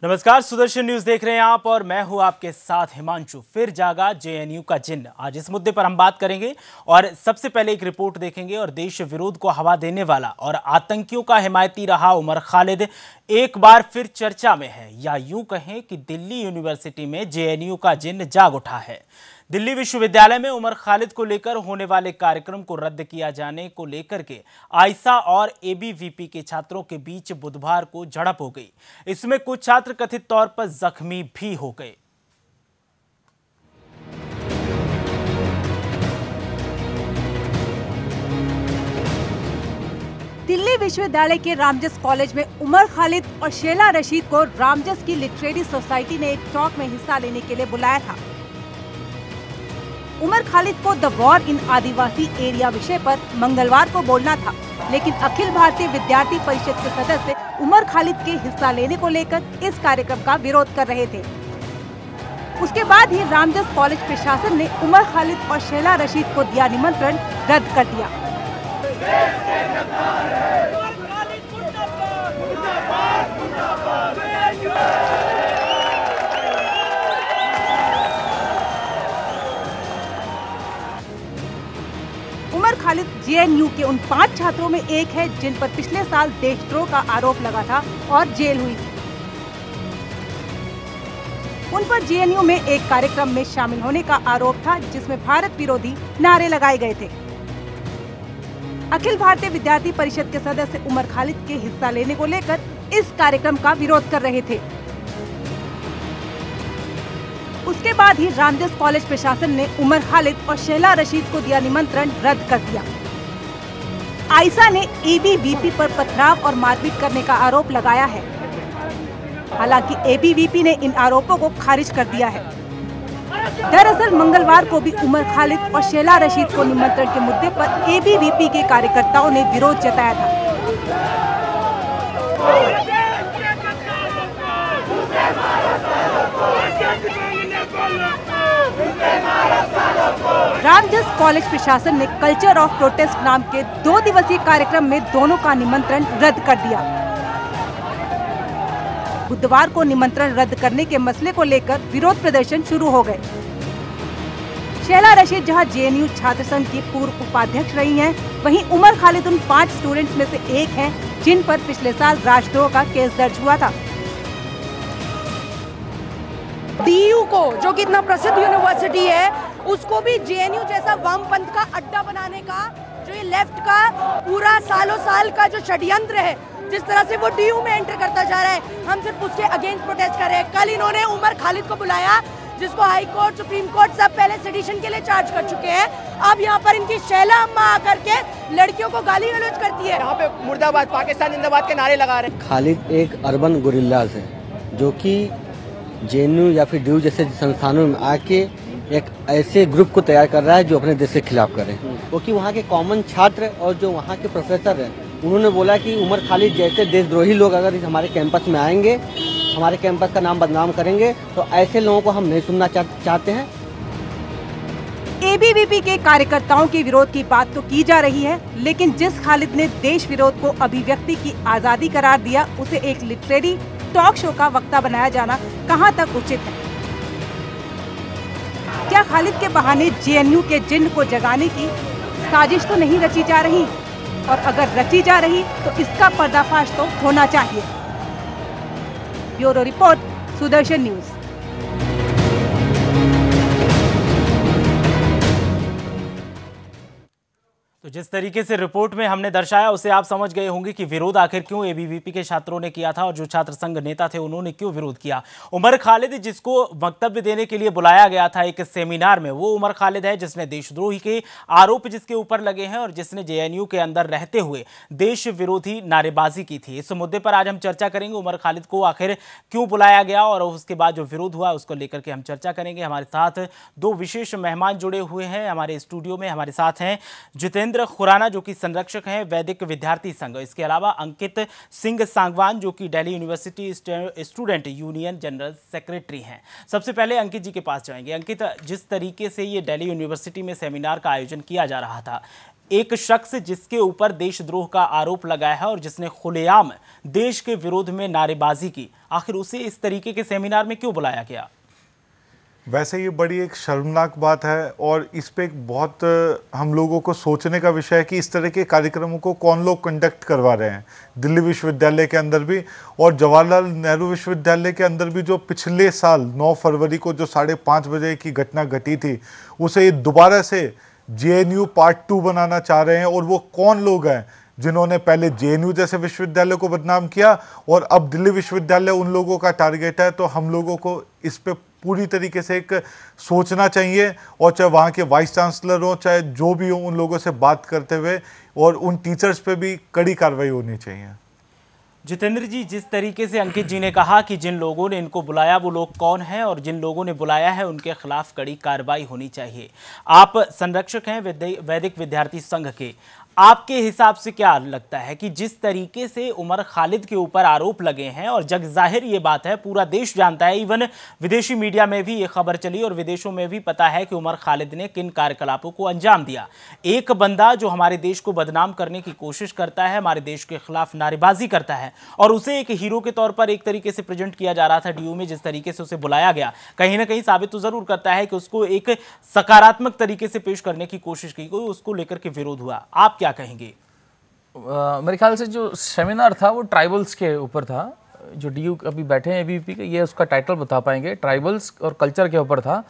नमस्कार, सुदर्शन न्यूज देख रहे हैं आप और मैं हूं आपके साथ हिमांशु। फिर जागा जेएनयू का जिन्न, आज इस मुद्दे पर हम बात करेंगे और सबसे पहले एक रिपोर्ट देखेंगे। और देश विरोध को हवा देने वाला और आतंकियों का हिमायती रहा उमर खालिद एक बार फिर चर्चा में है, या यूं कहें कि दिल्ली यूनिवर्सिटी में जेएनयू का जिन्न जाग उठा है। दिल्ली विश्वविद्यालय में उमर खालिद को लेकर होने वाले कार्यक्रम को रद्द किया जाने को लेकर के आइसा और एबीवीपी के छात्रों के बीच बुधवार को झड़प हो गई। इसमें कुछ छात्र कथित तौर पर जख्मी भी हो गए। दिल्ली विश्वविद्यालय के रामजस कॉलेज में उमर खालिद और शेला रशीद को रामजस की लिटरेरी सोसाइटी ने एक टॉक में हिस्सा लेने के लिए बुलाया था। उमर खालिद को the war in Adivasi area विषय पर मंगलवार को बोलना था, लेकिन अखिल भारतीय विद्यार्थी परिषद के सदस्य उमर खालिद के हिस्सा लेने को लेकर इस कार्यक्रम का विरोध कर रहे थे। उसके बाद ही रामजस कॉलेज प्रशासन ने उमर खालिद और शेला रशीद को दिया निमंत्रण रद्द कर दिया। उमर खालिद जेएनयू के उन 5 छात्रों में एक है जिन पर पिछले साल देशद्रोह का आरोप लगा था और जेल हुई थी। उन पर जेएनयू में एक कार्यक्रम में शामिल होने का आरोप था जिसमें भारत विरोधी नारे लगाए गए थे। अखिल भारतीय विद्यार्थी परिषद के सदस्य उमर खालिद के हिस्सा लेने को लेकर इस कार्यक्रम का विरोध कर रहे थे। उसके बाद ही रामजस कॉलेज प्रशासन ने उमर खालिद और शेला रशीद को दिया निमंत्रण रद्द कर दिया। आइसा ने एबीवीपी पर पथराव और मारपीट करने का आरोप लगाया है। हालांकि एबीवीपी ने इन आरोपों को खारिज कर दिया है। दरअसल मंगलवार को भी उमर खालिद और शेला रशीद को निमंत्रण के मुद्दे पर एबीवीपी के कार्यकर्ताओं ने विरोध जताया था। रामजस कॉलेज प्रशासन ने कल्चर ऑफ प्रोटेस्ट नाम के 2 दिवसीय कार्यक्रम में दोनों का निमंत्रण रद्द कर दिया। बुधवार को निमंत्रण रद्द करने के मसले को लेकर विरोध प्रदर्शन शुरू हो गए। शेला रशीद जहां जेएनयू छात्र संघ की पूर्व उपाध्यक्ष रही हैं, वहीं उमर खालिद उन 5 स्टूडेंट्स में से एक हैं जिन पर पिछले साल राष्ट्रद्रोह का केस दर्ज हुआ था। डीयू को, जो कि इतना प्रसिद्ध यूनिवर्सिटी है, उसको भी जेएनयू जैसा वामपंथ का अड्डा बनाने का, जो ये लेफ्ट का पूरा सालों साल का जो षड्यंत्र है, जिस तरह से वो डीयू में एंटर करता जा रहा है, हम सिर्फ उसके अगेंस्ट प्रोटेस्ट कर रहे हैं। कल इन्होंने उमर खालिद को बुलाया, जिसको हाई कोर्ट, सुप्रीम कोर्ट सब पहले सेडिशन के लिए चार्ज कर चुके हैं। अब यहाँ पर इनकी शैला अम्मा आकर के लड़कियों को गाली गलौज करती है। यहाँ पे मुर्दाबाद, पाकिस्तान जिंदाबाद के नारे लगा रहे हैं। खालिद एक अर्बन गुरिल्लाज है जो कि जेएनयू या फिर डीयू जैसे संस्थानों में आके एक ऐसे ग्रुप को तैयार कर रहा है जो अपने देश के खिलाफ करे, क्योंकि वहाँ के कॉमन छात्र और जो वहाँ के प्रोफेसर हैं, उन्होंने बोला कि उमर खालिद जैसे देशद्रोही लोग अगर हमारे कैंपस में आएंगे, हमारे कैंपस का नाम बदनाम करेंगे, तो ऐसे लोगों को हम नहीं सुनना चाहते हैं। एबीवीपी के कार्यकर्ताओं के विरोध की बात तो की जा रही है, लेकिन जिस खालिद ने देश विरोध को अभिव्यक्ति की आजादी करार दिया, उसे एक लिटरेरी टॉक शो का वक्ता बनाया जाना कहां तक उचित है? क्या खालिद के बहाने जेएनयू के जिन्न को जगाने की साजिश तो नहीं रची जा रही? और अगर रची जा रही तो इसका पर्दाफाश तो होना चाहिए। Bureau report, Sudarshan news. तो जिस तरीके से रिपोर्ट में हमने दर्शाया उसे आप समझ गए होंगे कि विरोध आखिर क्यों एबीवीपी के छात्रों ने किया था और जो छात्र संघ नेता थे उन्होंने क्यों विरोध किया। उमर खालिद, जिसको वक्तव्य देने के लिए बुलाया गया था एक सेमिनार में, वो उमर खालिद है जिसने देशद्रोही के आरोप जिसके ऊपर लगे हैं और जिसने जेएनयू के अंदर रहते हुए देश विरोधी नारेबाजी की थी। इस मुद्दे पर आज हम चर्चा करेंगे। उमर खालिद को आखिर क्यों बुलाया गया और उसके बाद जो विरोध हुआ उसको लेकर के हम चर्चा करेंगे। हमारे साथ 2 विशेष मेहमान जुड़े हुए हैं हमारे स्टूडियो में। हमारे साथ हैं जितेंद्र खुराना जो कि संरक्षक हैं वैदिक विद्यार्थी संघ, इसके अलावा अंकित सिंह सांगवान जो कि Delhi university student union general secretary हैं। सबसे पहले अंकित जी के पास जाएंगे। अंकित, जिस तरीके से ये दिल्ली यूनिवर्सिटी में सेमिनार का आयोजन किया जा रहा था, एक शख्स जिसके ऊपर देशद्रोह का आरोप लगाया है और जिसने खुलेआम देश के विरोध में नारेबाजी की, आखिर उसे इस तरीके के सेमिनार में क्यों बुलाया गया? वैसे ये बड़ी एक शर्मनाक बात है और इस पे एक बहुत हम लोगों को सोचने का विषय है कि इस तरह के कार्यक्रमों को कौन लोग कंडक्ट करवा रहे हैं। दिल्ली विश्वविद्यालय के अंदर भी और जवाहरलाल नेहरू विश्वविद्यालय के अंदर भी जो पिछले साल 9 फरवरी को जो 5:30 बजे की घटना घटी थी, उसे ये दोबारा से JNU पार्ट 2 बनाना चाह रहे हैं। और वो कौन लोग हैं जिन्होंने पहले JNU जैसे विश्वविद्यालय को बदनाम किया और अब दिल्ली विश्वविद्यालय उन लोगों का टारगेट है। तो हम लोगों को इस पे पूरी तरीके से एक सोचना चाहिए और चाहे वहाँ के वाइस चांसलर हो, चाहे जो भी हो, उन लोगों से बात करते हुए और उन टीचर्स पे भी कड़ी कार्रवाई होनी चाहिए। जितेंद्र जी, जिस तरीके से अंकित जी ने कहा कि जिन लोगों ने इनको बुलाया वो लोग कौन हैं और जिन लोगों ने बुलाया है उनके खिलाफ कड़ी कार्रवाई होनी चाहिए। आप संरक्षक हैं वैदिक विद्यार्थी संघ के, आपके हिसाब से क्या लगता है कि जिस तरीके से उमर खालिद के ऊपर आरोप लगे हैं और जग जाहिर ये बात है, पूरा देश जानता है, इवन विदेशी मीडिया में भी ये खबर चली और विदेशों में भी पता है कि उमर खालिद ने किन कार्यकलापों को अंजाम दिया। एक बंदा जो हमारे देश को बदनाम करने की कोशिश करता है, हमारे देश के खिलाफ नारेबाजी करता है और उसे एक हीरो के तौर पर एक तरीके से प्रेजेंट किया जा रहा था DU में, जिस तरीके से उसे बुलाया गया, कहीं ना कहीं साबित तो जरूर करता है कि उसको एक सकारात्मक तरीके से पेश करने की कोशिश की गई, उसको लेकर के विरोध हुआ। आप क्या कहेंगे? मेरे ख्याल से जो सेमिनार था वो ट्राइबल्स के ऊपर था। जो DU अभी बैठे हैं ABVP के, ये उसका टाइटल बता पाएंगे, ट्राइबल्स और कल्चर के ऊपर था।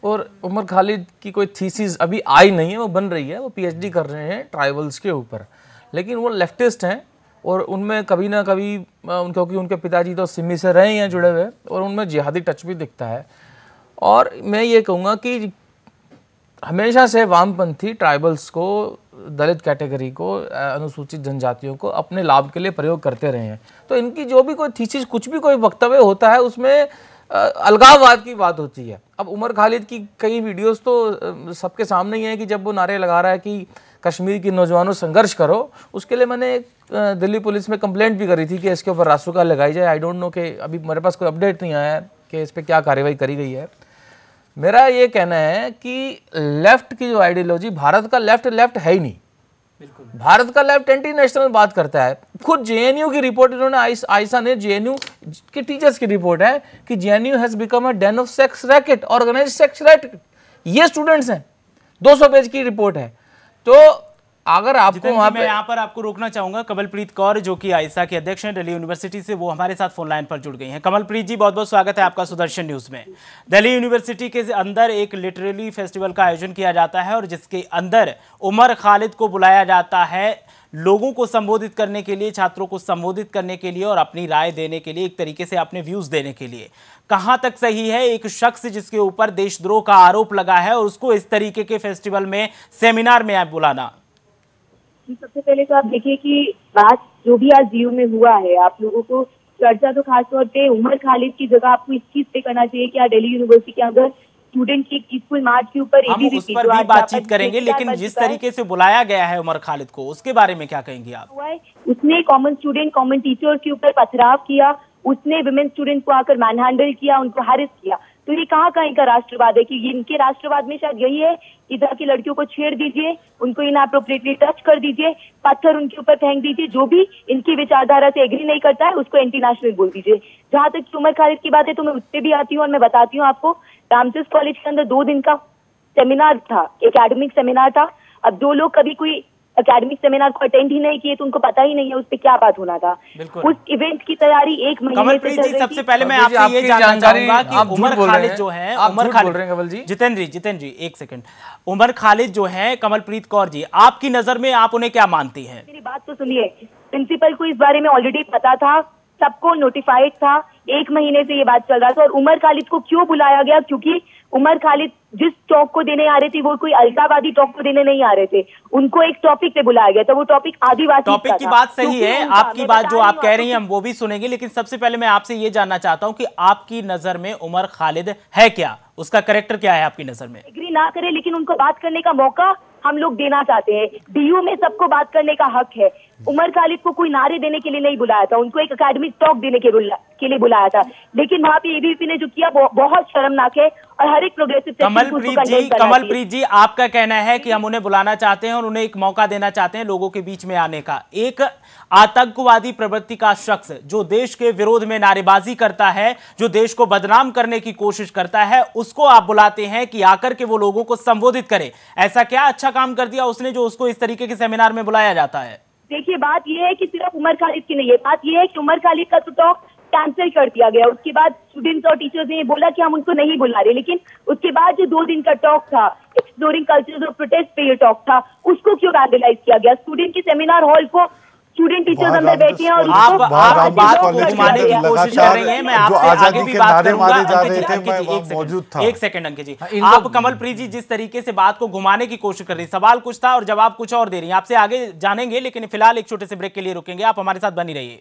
और उमर खालिद की कोई थीसिस अभी आई नहीं है, वो बन रही है, वो PhD कर रहे हैं ट्राइबल्स के ऊपर। लेकिन वो लेफ्टिस्ट हैं और उनमें कभी ना कभी क्योंकि उनके पिताजी तो सिमी से रहे हैं जुड़े हुए, और उनमें जिहादी टच भी दिखता है। और मैं ये कहूँगा कि हमेशा से वामपंथी ट्राइबल्स को, दलित कैटेगरी को, अनुसूचित जनजातियों को अपने लाभ के लिए प्रयोग करते रहे हैं। तो इनकी जो भी कोई थीसिस, कुछ भी कोई वक्तव्य होता है, उसमें अलगाववाद की बात होती है। अब उमर खालिद की कई वीडियोस तो सबके सामने ही है कि जब वो नारे लगा रहा है कि कश्मीर की नौजवानों संघर्ष करो, उसके लिए मैंने दिल्ली पुलिस में कंप्लेंट भी करी थी कि इसके ऊपर रासुका लगाई जाए। आई डोंट नो कि अभी मेरे पास कोई अपडेट नहीं आया है कि इस पर क्या कार्रवाई करी गई है। मेरा ये कहना है कि लेफ्ट की जो आइडियोलॉजी, भारत का लेफ्ट है ही नहीं। भारत का लेफ्ट एंटी नेशनल बात करता है। खुद JNU की रिपोर्ट इन्होंने, आयसा ने, JNU के टीचर्स की रिपोर्ट है कि JNU has become a den of sex racket, organised sex racket. ये स्टूडेंट्स हैं, 200 पेज की रिपोर्ट है। तो अगर आपको वहां पे, मैं यहाँ पर आपको रोकना चाहूंगा, कमलप्रीत कौर जो कि आयसा के अध्यक्ष हैं दिल्ली यूनिवर्सिटी से, वो हमारे साथ फोन लाइन पर जुड़ गई हैं। कमलप्रीत जी, बहुत बहुत स्वागत है आपका सुदर्शन न्यूज में। दिल्ली यूनिवर्सिटी के अंदर एक लिटरेरी फेस्टिवल का आयोजन किया जाता है और जिसके अंदर उमर खालिद को बुलाया जाता है लोगों को संबोधित करने के लिए, छात्रों को संबोधित करने के लिए और अपनी राय देने के लिए, एक तरीके से अपने व्यूज देने के लिए। कहां तक सही है एक शख्स जिसके ऊपर देशद्रोह का आरोप लगा है और उसको इस तरीके के फेस्टिवल में, सेमिनार में आप बुलाना? सबसे पहले तो आप देखिए कि बात जो भी आज DU में हुआ है, आप लोगों को चर्चा तो खासतौर पे उमर खालिद की जगह आपको इस चीज पे करना चाहिए कि दिल्ली यूनिवर्सिटी के अंदर स्टूडेंट की पीसफुल मार्च के ऊपर हम उस पर भी बातचीत करेंगे, लेकिन जिस तरीके से बुलाया गया है उमर खालिद को, उसके बारे में क्या कहेंगे आप? उसने कॉमन स्टूडेंट, कॉमन टीचर के ऊपर पथराव किया, उसने विमेन स्टूडेंट को आकर मैनहैंडल किया, उनको हैरेस किया। तो ये कहाँ का राष्ट्रवाद है? कि इनके राष्ट्रवाद में शायद यही है, इधर की लड़कियों को छेड़ दीजिए, उनको इनएप्रोप्रिएटली टच कर दीजिए, पत्थर उनके ऊपर फेंक दीजिए, जो भी इनकी विचारधारा से एग्री नहीं करता है उसको एंटी नेशनल बोल दीजिए। जहां तक उमर खालिद की बात है तो मैं उससे भी आती हूँ और मैं बताती हूँ आपको, रामचंद्र कॉलेज के अंदर 2 दिन का सेमिनार था, एकेडमिक सेमिनार था। अब जो लोग कभी कोई एकेडमिक सेमिनार को अटेंड ही नहीं किए तो उनको पता ही नहीं है उस पे क्या बात होना था। उस इवेंट की तैयारी 1 महीने से चल रही थी। सबसे पहले मैं आपसे ये जानना चाहूंगा कि उमर खालिद जो है, उमर खालिद, जितेंद्र जी एक सेकंड, उमर खालिद जो है, कमलप्रीत कौर जी, आपकी नजर में आप उन्हें क्या मानती हैं? मेरी बात तो सुनिए, प्रिंसिपल को इस बारे में ऑलरेडी पता था, सबको नोटिफाइड था, 1 महीने से ये बात चल रहा था। और उमर खालिद को क्यों बुलाया गया? क्योंकि उमर खालिद जिस टॉक को देने आ रहे थे वो कोई अलगावादी टॉक को देने नहीं आ रहे थे, उनको एक टॉपिक पे बुलाया गया था। वो टॉपिक आदिवासी टॉपिक की बात सही है, आपकी बात जो आप कह रही हैं हम वो भी सुनेंगे, लेकिन सबसे पहले मैं आपसे ये जानना चाहता हूं कि आपकी नजर में उमर खालिद है क्या, उसका कैरेक्टर क्या है आपकी नजर में? एग्री ना करे लेकिन उनको बात करने का मौका हम लोग देना चाहते हैं। DU में सबको बात करने का हक है। उमर खालिद को कोई नारे देने के लिए नहीं बुलाया था, उनको एक एकेडमिक टॉक देने के लिए बुलाया था। लेकिन वहाँ पे एबीवीपी ने जो किया वो बहुत शर्मनाक है और हर एक प्रोग्रेसिव कमलप्रीत जी, आपका कहना है कि हम उन्हें बुलाना चाहते हैं और उन्हें एक मौका देना चाहते हैं लोगों के बीच में आने का। एक आतंकवादी प्रवृत्ति का शख्स जो देश के विरोध में नारेबाजी करता है, जो देश को बदनाम करने की कोशिश करता है, उसको आप बुलाते हैं कि आकर के वो लोगों को संबोधित करे। ऐसा क्या अच्छा काम कर दिया उसने जो उसको इस तरीके के सेमिनार में बुलाया जाता है? देखिए, बात यह है कि सिर्फ उमर खालिद की नहीं है, बात यह है कि उमर खालिद का तो टॉक कैंसिल कर दिया गया। उसके बाद स्टूडेंट्स और टीचर्स ने बोला कि हम उनको नहीं बुला रहे, लेकिन उसके बाद जो 2 दिन का टॉक था, एक्सप्लोरिंग कल्चर्स ऑफ प्रोटेस्ट पे ये टॉक था, उसको क्यों वैंडलाइज किया गया? स्टूडेंट के सेमिनार हॉल को स्टूडेंट टीचर्स अंदर बैठे हैं और आप बात को घुमाने की कोशिश कर रही हैं। मैं आपसे आगे भी बात करूंगा। एक सेकंड अंकित जी, आप कमलप्रीत जी जिस तरीके से बात को घुमाने की कोशिश कर रही, सवाल कुछ था और जवाब कुछ और दे रही हैं। आपसे आगे जानेंगे, लेकिन फिलहाल एक छोटे से ब्रेक के लिए रुकेंगे। आप हमारे साथ बनी रहिए।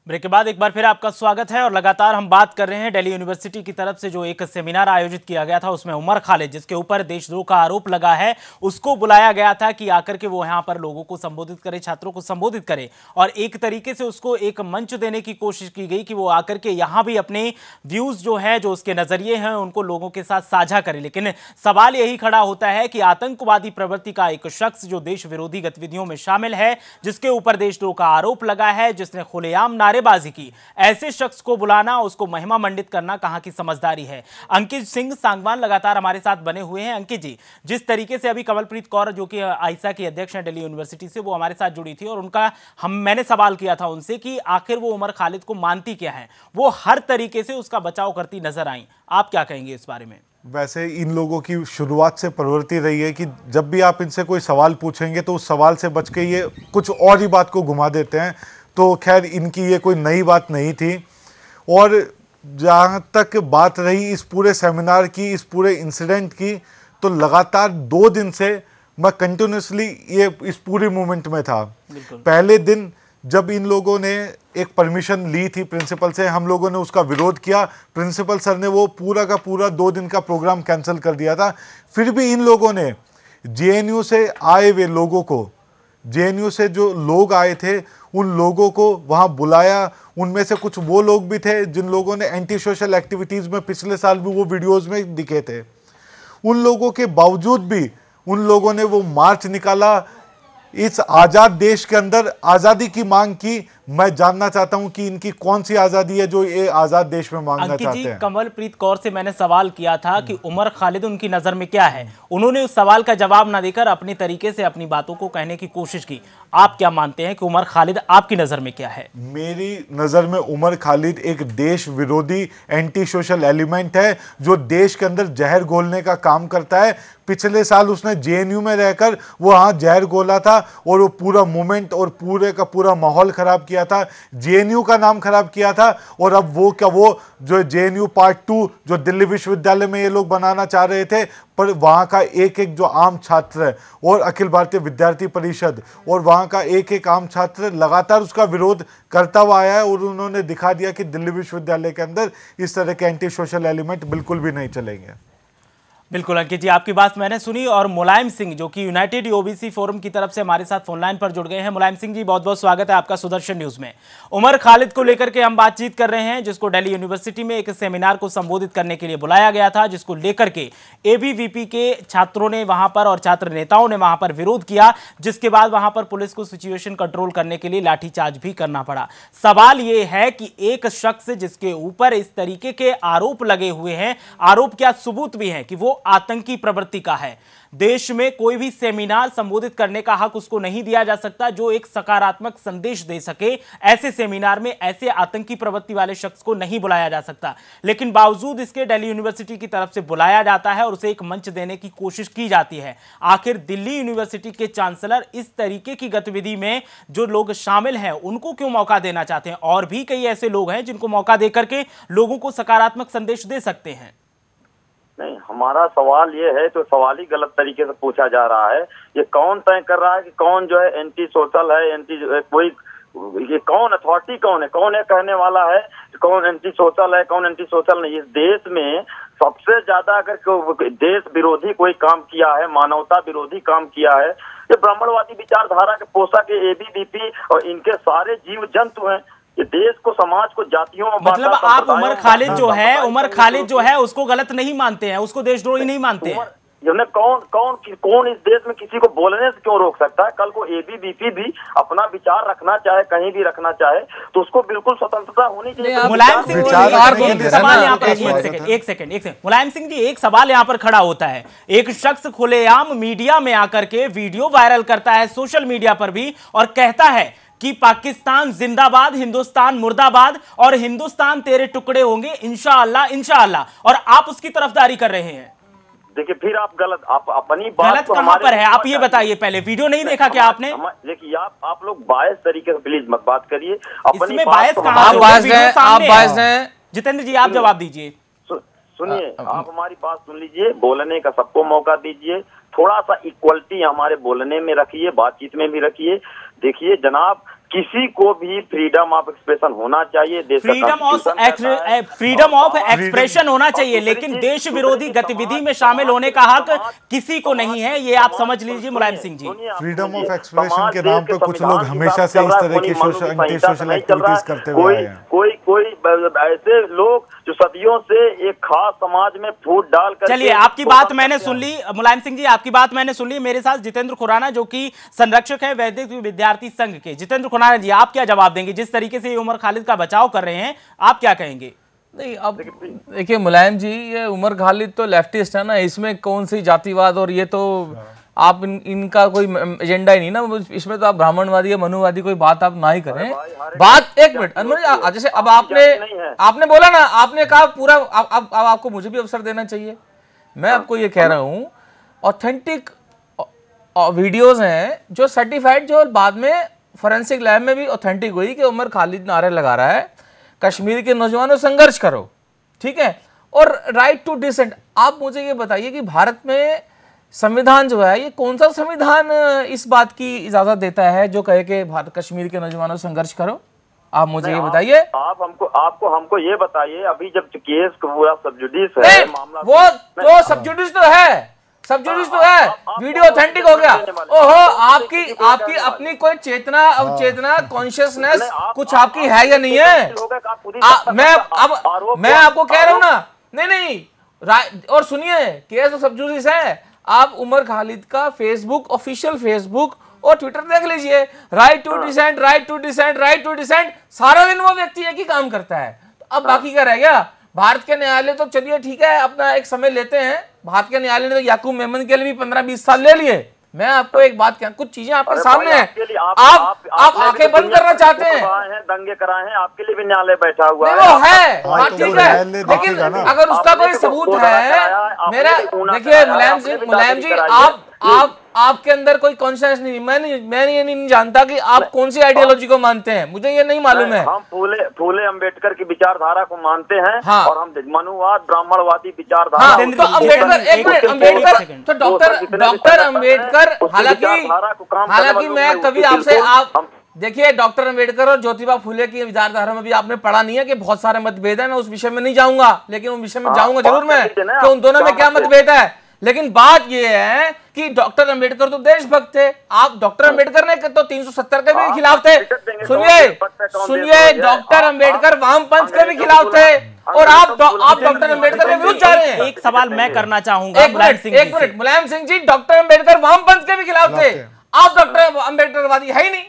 ब्रेक के बाद एक बार फिर आपका स्वागत है और लगातार हम बात कर रहे हैं दिल्ली यूनिवर्सिटी की तरफ से जो एक सेमिनार आयोजित किया गया था, उसमें उमर खालिद जिसके ऊपर देशद्रोह का आरोप लगा है, उसको बुलाया गया था कि आकर के वो यहाँ पर लोगों को संबोधित करे, छात्रों को संबोधित करे और एक तरीके से उसको एक मंच देने की कोशिश की गई कि वो आकर के यहाँ भी अपने व्यूज जो है, जो उसके नजरिए हैं, उनको लोगों के साथ साझा करे। लेकिन सवाल यही खड़ा होता है कि आतंकवादी प्रवृत्ति का एक शख्स जो देश विरोधी गतिविधियों में शामिल है, जिसके ऊपर देशद्रोह का आरोप लगा है, जिसने खुलेआम नारेबाजी की, ऐसे शख्स को बुलाना, उसको महिमा मंडित करना कहां की समझदारी है? अंकित सिंह सांगवान लगातार हमारे साथ बने हुए हैं। अंकित जी, जिस तरीके से अभी कमलप्रीत कौर जो कि आइसा की अध्यक्ष हैं दिल्ली यूनिवर्सिटी से, वो हमारे साथ जुड़ी थी और उनका मैंने सवाल किया था उनसे कि आखिर वो उमर खालिद को मानती क्या है, वो हर तरीके से उसका बचाव करती नजर आई। आप क्या कहेंगे इस बारे में? वैसे इन लोगों की शुरुआत से प्रवृत्ति रही है कि जब भी आप इनसे कोई सवाल पूछेंगे तो उस सवाल से बच के ये कुछ और ही बात को घुमा देते हैं। तो खैर इनकी ये कोई नई बात नहीं थी। और जहाँ तक बात रही इस पूरे सेमिनार की, इस पूरे इंसिडेंट की, तो लगातार 2 दिन से मैं कंटिन्यूसली ये इस पूरे मूवमेंट में था। पहले दिन जब इन लोगों ने एक परमिशन ली थी प्रिंसिपल से, हम लोगों ने उसका विरोध किया। प्रिंसिपल सर ने वो पूरा का पूरा 2 दिन का प्रोग्राम कैंसिल कर दिया था। फिर भी इन लोगों ने जेएनयू से आए हुए लोगों को, जेएनयू से जो लोग आए थे उन लोगों को वहाँ बुलाया। उनमें से कुछ वो लोग भी थे जिन लोगों ने एंटी सोशल एक्टिविटीज़ में पिछले साल भी वो वीडियोज़ में दिखे थे। उन लोगों के बावजूद भी उन लोगों ने वो मार्च निकाला, इस आज़ाद देश के अंदर आज़ादी की मांग की। मैं जानना चाहता हूं कि इनकी कौन सी आज़ादी है जो ये आज़ाद देश में मांगना चाहते हैं। कमलप्रीत कौर से मैंने सवाल किया था कि उमर खालिद उनकी नज़र में क्या है, उन्होंने उस सवाल का जवाब ना देकर अपनी तरीके से अपनी बातों को कहने की कोशिश की। आप क्या मानते हैं कि उमर खालिद आपकी नज़र में क्या है? मेरी नज़र में उमर खालिद एक देश विरोधी एंटी सोशल एलिमेंट है जो देश के अंदर जहर घोलने का काम करता है। पिछले साल उसने जेएनयू में रहकर वो वहाँ जहर घोला था और वो पूरा मूवमेंट और पूरे का पूरा माहौल खराब किया था, जेएनयू का नाम खराब किया था। और अब वो क्या, वो जो जेएनयू पार्ट 2 जो दिल्ली विश्वविद्यालय में ये लोग बनाना चाह रहे थे, पर वहाँ का एक एक जो आम छात्र है और अखिल भारतीय विद्यार्थी परिषद और वहाँ का एक एक आम छात्र लगातार उसका विरोध करता हुआ आया है। और उन्होंने दिखा दिया कि दिल्ली विश्वविद्यालय के अंदर इस तरह के एंटी सोशल एलिमेंट बिल्कुल भी नहीं चलेंगे। बिल्कुल अंकित जी, आपकी बात मैंने सुनी। और मुलायम सिंह जो कि यूनाइटेड ओबीसी फोरम की तरफ से हमारे साथ फोनलाइन पर जुड़ गए हैं। मुलायम सिंह जी, बहुत बहुत स्वागत है आपका सुदर्शन न्यूज में। उमर खालिद को लेकर के हम बातचीत कर रहे हैं, जिसको दिल्ली यूनिवर्सिटी में एक सेमिनार को संबोधित करने के लिए बुलाया गया था, जिसको लेकर के एबीवीपी के छात्रों ने वहां पर और छात्र नेताओं ने वहां पर विरोध किया, जिसके बाद वहां पर पुलिस को सिचुएशन कंट्रोल करने के लिए लाठीचार्ज भी करना पड़ा। सवाल यह है कि एक शख्स जिसके ऊपर इस तरीके के आरोप लगे हुए हैं, आरोप क्या सबूत भी हैं कि वो आतंकी प्रवृत्ति का है। देश में कोई भी सेमिनार संबोधित करने का हक उसको नहीं दिया जा सकता जो एक सकारात्मक संदेश दे सके। ऐसे सेमिनार में ऐसे आतंकी प्रवृत्ति वाले शख्स को नहीं बुलाया जा सकता, लेकिन बावजूद इसके दिल्ली यूनिवर्सिटी की तरफ से बुलाया जाता है और उसे एक मंच देने की कोशिश की जाती है। आखिर दिल्ली यूनिवर्सिटी के चांसलर इस तरीके की गतिविधि में जो लोग शामिल हैं उनको क्यों मौका देना चाहते हैं? और भी कई ऐसे लोग हैं जिनको मौका देकर के लोगों को सकारात्मक संदेश दे सकते हैं। नहीं, हमारा सवाल ये है, तो सवाल ही गलत तरीके से पूछा जा रहा है। ये कौन तय कर रहा है कि कौन जो है एंटी सोशल है, ये कौन अथॉरिटी कौन है कहने वाला है कौन एंटी सोशल है, कौन एंटी सोशल नहीं। इस देश में सबसे ज्यादा अगर देश विरोधी कोई काम किया है, मानवता विरोधी काम किया है, ये ब्राह्मणवादी विचारधारा के पोषक एबीवीपी और इनके सारे जीव जंतु हैं। ये देश को, समाज को जातियों में मतलब आप उमर खालिद जो है उसको गलत नहीं मानते हैं, उसको देशद्रोही नहीं मानते हैं? कौन इस देश में किसी को बोलने से क्यों रोक सकता है? कल को एबीवीपी भी अपना विचार रखना चाहे, कहीं भी रखना चाहे, तो उसको बिल्कुल स्वतंत्रता होनी चाहिए। मुलायम सिंह जी, सवाल यहाँ पर एक सेकंड मुलायम सिंह जी, एक सवाल यहाँ पर खड़ा होता है। एक शख्स खुलेआम मीडिया में आकर के वीडियो वायरल करता है, सोशल मीडिया पर भी, और कहता है कि पाकिस्तान जिंदाबाद, हिंदुस्तान मुर्दाबाद और हिंदुस्तान तेरे टुकड़े होंगे इंशाअल्लाह इंशाअल्लाह, और आप उसकी तरफदारी कर रहे हैं। देखिए, फिर आप अपनी बात गलत कहां पर है आप ये बताइए। पहले वीडियो नहीं देखा क्या आपने? देखिए, आप लोग बायस तरीके से प्लीज मत बात करिए। इसमें बायस कहां? आप बायस हैं। जितेंद्र जी, आप जवाब दीजिए। सुनिए, आप हमारी बात सुन लीजिए, बोलने का सबको मौका दीजिए, थोड़ा सा इक्वलिटी हमारे बोलने में रखिए, बातचीत में भी रखिए। देखिए जनाब, किसी को भी फ्रीडम ऑफ एक्सप्रेशन होना चाहिए, देश का फ्रीडम ऑफ एक्सप्रेशन होना चाहिए, लेकिन देश विरोधी गतिविधि में शामिल होने का हक किसी को नहीं है, ये आप समझ लीजिए Mulayam Singh ji. Freedom of expression के नाम पे कुछ लोग हमेशा से इस तरह की एंटी सोशल एक्टिविटीज करते हुए आए हैं। कोई ऐसे लोग जो सदियों से एक खास समाज में फूट डाल कर। चलिए, आपकी बात मैंने सुन ली मुलायम सिंह जी, आपकी बात मैंने सुन ली। मेरे साथ जितेंद्र खुराना जो कि संरक्षक है वैदिक विद्यार्थी संघ के। जितेंद्र खुराना जी, आप क्या जवाब देंगे? जिस तरीके से उमर खालिद का बचाव कर रहे हैं, आप क्या कहेंगे? नहीं, अब देखिए मुलायम जी, ये उमर खालिद तो लेफ्टिस्ट है ना, इसमें कौन सी जातिवाद और ये तो आप इनका कोई एजेंडा ही नहीं ना, इसमें तो आप ब्राह्मणवादी या मनुवादी कोई बात आप ना ही करें। बात एक मिनट अनमोल, जैसे अब आपने बोला ना, आपने कहा पूरा, अब आपको मुझे भी अवसर देना चाहिए। मैं आपको ये कह रहा हूं, ऑथेंटिक वीडियोस हैं जो सर्टिफाइड, जो बाद में फोरेंसिक लैब में भी ऑथेंटिक हुई कि उमर खालिद नारे लगा रहा है कश्मीर के नौजवानों संघर्ष करो, ठीक है, और राइट टू डिसेंट। आप मुझे ये बताइए कि भारत में संविधान जो है, ये कौन सा संविधान इस बात की इजाजत देता है जो कहे कि भारत कश्मीर के नौजवानों संघर्ष करो? आप मुझे ये बताइए। आप हमको ये बताइए, अभी जब केस पूरा सबजुडिस है मामला, वो तो सबजुडिस तो है, सबजुडिस तो है, वीडियो ऑथेंटिक हो गया। ओहो, आपकी अपनी कोई चेतना, अवचेतना, कॉन्शियसनेस कुछ आपकी है या नहीं है? मैं आपको कह रहा हूं ना, नहीं, और सुनिए, केस तो सबजुडिस है। आप उमर खालिद का फेसबुक, ऑफिशियल फेसबुक और ट्विटर देख लीजिए, right to dissent, right to dissent, right to dissent, सारा दिन वो व्यक्ति एक ही काम करता है। तो अब बाकी क्या रह गया? भारत के न्यायालय तो चलिए ठीक है, अपना एक समय लेते हैं। भारत के न्यायालय ने तो याकूब मेमन के लिए भी 15-20 साल ले लिए। मैं आपको एक बात कहूं, कुछ चीजें आपके सामने हैं, आप आंखें बंद करना चाहते हैं, दंगे कराए हैं, आपके लिए भी न्यायालय बैठा हुआ है। वो है, ठीक है, लेकिन अगर उसका कोई सबूत है, मेरा देखिए मुलायम जी, आपके अंदर कोई कॉन्शियस नहीं, मैं ये नहीं जानता कि आप कौन सी आइडियोलॉजी को मानते हैं, मुझे ये नहीं मालूम है। हम फूले अम्बेडकर की विचारधारा को मानते हैं, हाँ। और हम मनुवाद, ब्राह्मणवादी विचारधारा, हाँ। तो अम्बेडकर, एक मिनट, अम्बेडकर तो डॉक्टर अम्बेडकर, हालांकि मैं कभी आपसे, आप देखिए, डॉक्टर अम्बेडकर और ज्योतिबा फुले की विचारधारा में भी आपने पढ़ा नहीं है कि बहुत सारे मतभेद है। मैं उस विषय में नहीं जाऊंगा, लेकिन उस विषय में जाऊंगा जरूर मैं कि उन दोनों में क्या मतभेद है। लेकिन बात यह है कि डॉक्टर अंबेडकर तो देशभक्त थे। आप डॉक्टर अंबेडकर ने तो 370 के भी खिलाफ थे। सुनिए, डॉक्टर अंबेडकर वामपंथ के भी खिलाफ थे, और आप डॉक्टर अंबेडकर के विरुद्ध जा रहे हैं। एक सवाल मैं करना चाहूंगा, एक मिनट मुलायम सिंह जी, डॉक्टर अंबेडकर वामपंथ के भी खिलाफ थे, आप डॉक्टर अंबेडकरवादी है ही नहीं।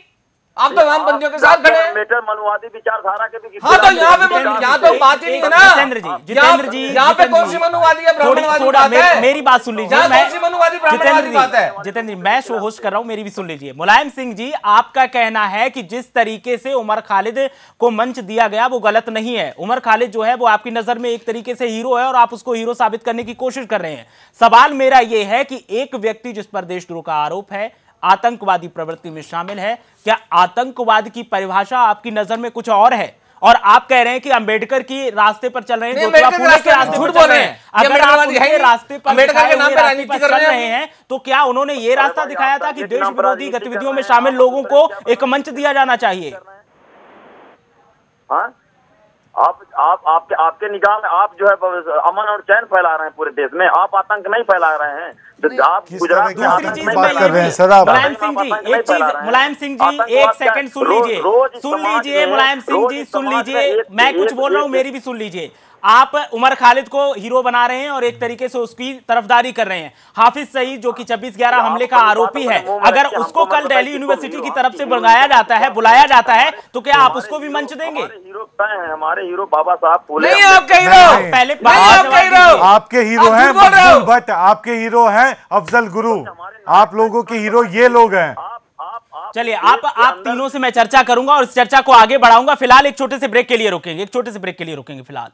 आप तो वामपंथियों के साथ खड़े हैं। मनुवादी विचारधारा के भी। हाँ तो यहाँ तो बात ही नहीं है ना। जितेंद्र जी यहाँ पे कौन सी मनुवादी है, ब्राह्मणवादी बात है? मेरी बात सुन लीजिए। कौन सी मनुवादी ब्राह्मणवादी बात है? जितेंद्र जी, मैं शो होस्ट कर रहा हूँ, मेरी भी सुन लीजिए। मुलायम सिंह जी, आपका कहना है कि जिस तरीके से उमर खालिद को मंच दिया गया वो गलत नहीं है। उमर खालिद जो है वो आपकी नजर में एक तरीके से हीरो है और आप उसको हीरो साबित करने की कोशिश कर रहे हैं। सवाल मेरा यह है कि एक व्यक्ति जिस पर देशद्रोह का आरोप है, आतंकवादी प्रवृत्ति में शामिल है, क्या आतंकवाद की परिभाषा आपकी नजर में कुछ और है? और आप कह रहे हैं कि अंबेडकर की रास्ते पर चल रहे हैं, पुणे के रास्ते पर चल रहे हैं। अगर आप उनके रास्ते पर अंबेडकर के नाम पे राजनीति कर रहे हैं तो क्या उन्होंने ये रास्ता दिखाया था कि देश विरोधी गतिविधियों में शामिल लोगों को एक मंच दिया जाना चाहिए? आपके निगाह में आप जो है अमन और चैन फैला रहे हैं पूरे देश में, आप आतंक नहीं फैला रहे हैं। आप गुजरात में दूसरी चीज बात कर रहे हैं सर आप। मुलायम सिंह जी, एक चीज, मुलायम सिंह जी एक सेकंड सुन लीजिए, मुलायम सिंह जी सुन लीजिए, मैं कुछ बोल रहा हूं, मेरी भी सुन लीजिए। आप उमर खालिद को हीरो बना रहे हैं और एक तरीके से उसकी तरफदारी कर रहे हैं। हाफिज सईद जो कि 26/11 हमले का आरोपी है, अगर उसको कल दिल्ली यूनिवर्सिटी की तरफ से बुलाया जाता है तो क्या आप उसको भी मंच देंगे? हमारे हीरो बाबा साहब फूले नहीं, आपके हीरो पहले आपके हीरो हैं मकबूल भट्ट, आपके हीरो हैं अफजल गुरु, आप लोगों के हीरो ये लोग हैं। चलिए, आप तीनों से मैं चर्चा करूंगा और इस चर्चा को आगे बढ़ाऊंगा। फिलहाल एक छोटे से ब्रेक के लिए रुकेंगे फिलहाल।